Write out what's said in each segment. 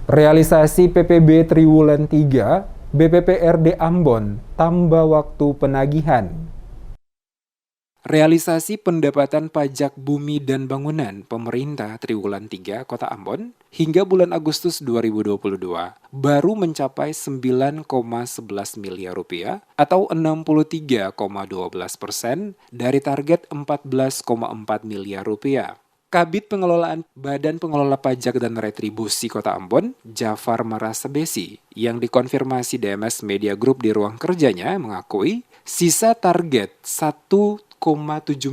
Realisasi PPB Triwulan 3, BPPRD Ambon, tambah waktu penagihan. Realisasi pendapatan pajak bumi dan bangunan pemerintah Triwulan 3 Kota Ambon hingga bulan Agustus 2022 baru mencapai 9,11 miliar rupiah atau 63,12% dari target 14,4 miliar rupiah. Kabid Pengelolaan Badan Pengelola Pajak dan Retribusi Kota Ambon, Jafar Marasabesi, yang dikonfirmasi DMS Media Group di ruang kerjanya mengakui sisa target 1,7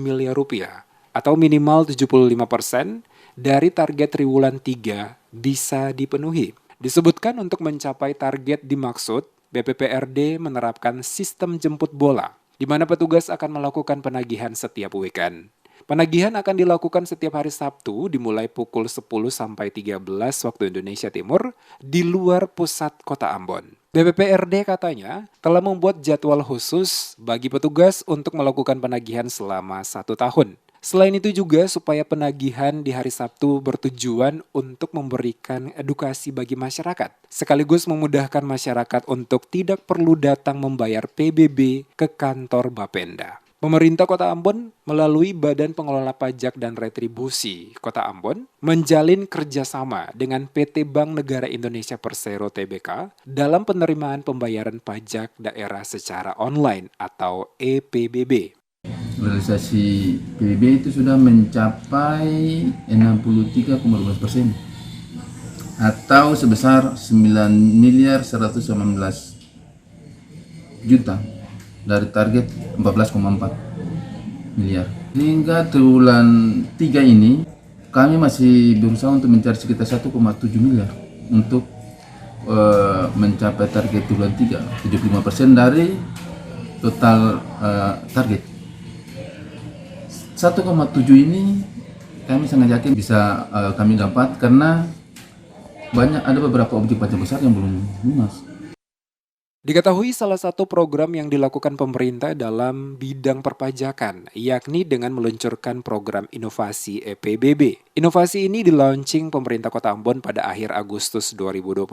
miliar rupiah atau minimal 75% dari target triwulan 3 bisa dipenuhi. Disebutkan untuk mencapai target dimaksud, BPPRD menerapkan sistem jemput bola, di mana petugas akan melakukan penagihan setiap weekend. Penagihan akan dilakukan setiap hari Sabtu dimulai pukul 10 sampai 13 waktu Indonesia Timur di luar pusat Kota Ambon. BPPRD katanya telah membuat jadwal khusus bagi petugas untuk melakukan penagihan selama 1 tahun. Selain itu juga supaya penagihan di hari Sabtu bertujuan untuk memberikan edukasi bagi masyarakat, sekaligus memudahkan masyarakat untuk tidak perlu datang membayar PBB ke kantor Bapenda. Pemerintah Kota Ambon melalui Badan Pengelola Pajak dan Retribusi Kota Ambon menjalin kerjasama dengan PT Bank Negara Indonesia Persero Tbk dalam penerimaan pembayaran pajak daerah secara online atau EPBB. Realisasi PBB itu sudah mencapai 63,12% atau sebesar 9 miliar 119 juta dari target 14,4 miliar. Hingga triwulan 3 ini kami masih berusaha untuk mencari sekitar 1,7 miliar untuk mencapai target triwulan 3, 75% dari total target. 1,7 ini kami sangat yakin bisa kami dapat karena ada beberapa objek pajak besar yang belum lunas. Diketahui salah satu program yang dilakukan pemerintah dalam bidang perpajakan, yakni dengan meluncurkan program inovasi EPBB. Inovasi ini di-launching pemerintah Kota Ambon pada akhir Agustus 2021,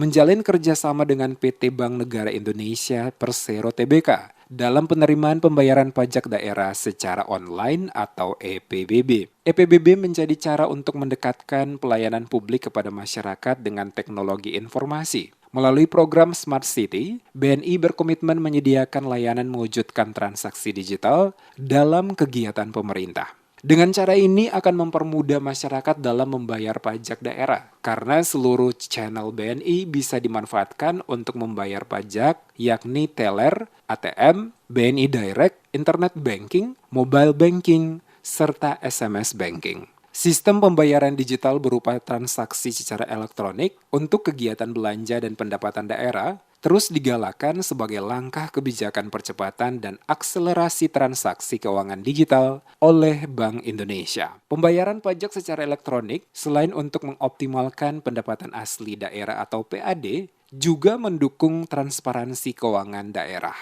menjalin kerjasama dengan PT Bank Negara Indonesia Persero Tbk dalam penerimaan pembayaran pajak daerah secara online atau EPBB. EPBB menjadi cara untuk mendekatkan pelayanan publik kepada masyarakat dengan teknologi informasi. Melalui program Smart City, BNI berkomitmen menyediakan layanan mewujudkan transaksi digital dalam kegiatan pemerintah. Dengan cara ini akan mempermudah masyarakat dalam membayar pajak daerah, karena seluruh channel BNI bisa dimanfaatkan untuk membayar pajak, yakni teller, ATM, BNI Direct, Internet Banking, Mobile Banking, serta SMS Banking. Sistem pembayaran digital berupa transaksi secara elektronik untuk kegiatan belanja dan pendapatan daerah terus digalakan sebagai langkah kebijakan percepatan dan akselerasi transaksi keuangan digital oleh Bank Indonesia. Pembayaran pajak secara elektronik selain untuk mengoptimalkan pendapatan asli daerah atau PAD, juga mendukung transparansi keuangan daerah.